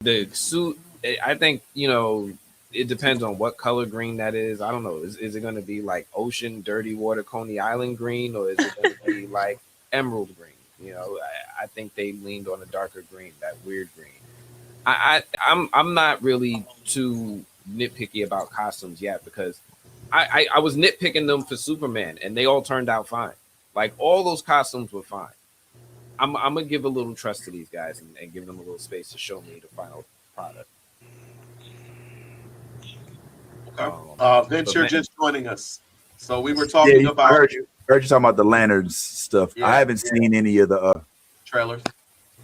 The suit, I think, it depends on what color green that is. I don't know. Is it going to be like ocean, dirty water, Coney Island green, or is it going to be like emerald green? I think they leaned on a darker green, that weird green. I'm not really too nitpicky about costumes yet because I was nitpicking them for Superman and they all turned out fine. Like all those costumes were fine. I'm gonna give a little trust to these guys and give them a little space to show me the final product. Vince, you're just joining us. So we were Yeah, talking I about heard you. Heard you talking about the lanterns stuff. I haven't seen any of the trailers.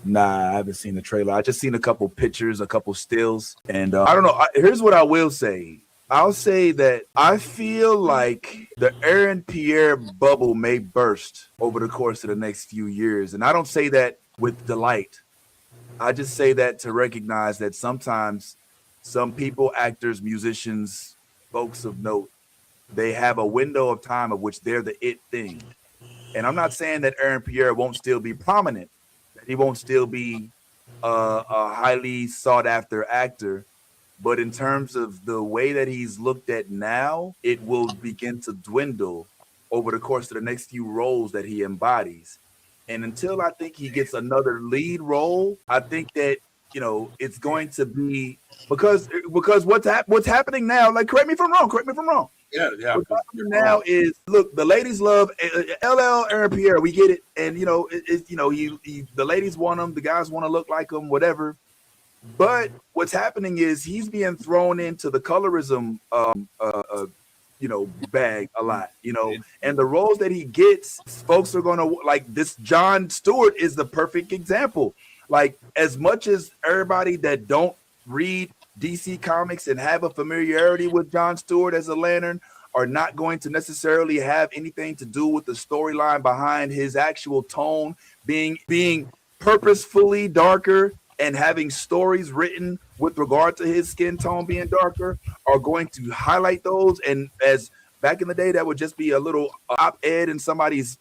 Nah, I haven't seen the trailer. I just seen a couple pictures, a couple stills, and I don't know. Here's what I will say. I'll say that I feel like the Aaron Pierre bubble may burst over the course of the next few years, and I don't say that with delight. I just say that to recognize that sometimes some people, actors, musicians, folks of note, they have a window of time of which they're the it thing. And I'm not saying that Aaron Pierre won't still be prominent, that he won't still be a highly sought after actor. But in terms of the way that he's looked at now, it will begin to dwindle over the course of the next few roles that he embodies. And until I think he gets another lead role, I think that it's going to be because what's happening now. Like, correct me if I'm wrong. Correct me if I'm wrong. Yeah. What's happening now is, look, the ladies love LL Aaron Pierre. We get it, and the ladies want him, the guys want to look like him, whatever. But what's happening is he's being thrown into the colorism bag a lot, and the roles that he gets, folks are going to like this. John Stewart is the perfect example. Like, as much as everybody that don't read DC Comics and have a familiarity with John Stewart as a Lantern are not going to necessarily have anything to do with the storyline behind his actual tone being purposefully darker and having stories written with regard to his skin tone being darker, are going to highlight those. And as back in the day, that would just be a little op-ed in somebody's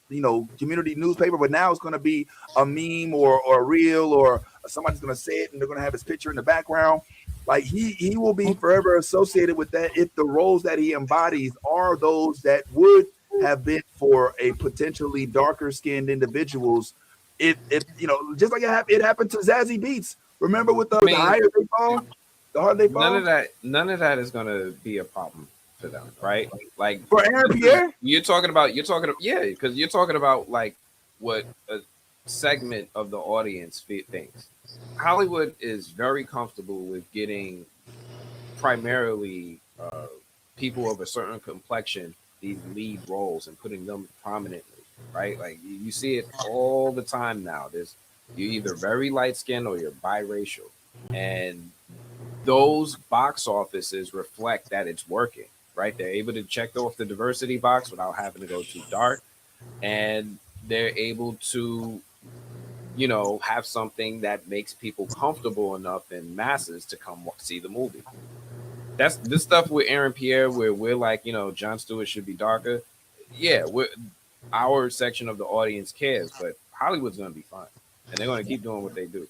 community newspaper, but now it's going to be a meme or a reel, or somebody's going to say it and they're going to have his picture in the background. Like, he will be forever associated with that if the roles that he embodies are those that would have been for a potentially darker skinned individuals. If just like it happened to Zazie Beetz. Remember with the higher they fall, the harder they fall. None of that is going to be a problem for them, right? Like, for Aaron Pierre, because you're talking about like what a segment of the audience thinks. Hollywood is very comfortable with getting primarily people of a certain complexion these lead roles and putting them prominently, right? Like, you see it all the time now. You're either very light skinned or you're biracial, and those box offices reflect that it's working, right? They're able to check off the diversity box without having to go too dark, and they're able to have something that makes people comfortable enough in masses to come see the movie. That's this stuff with Aaron Pierre, where we're like, Jon Stewart should be darker. Yeah, our section of the audience cares, but Hollywood's going to be fine, and they're going to keep doing what they do.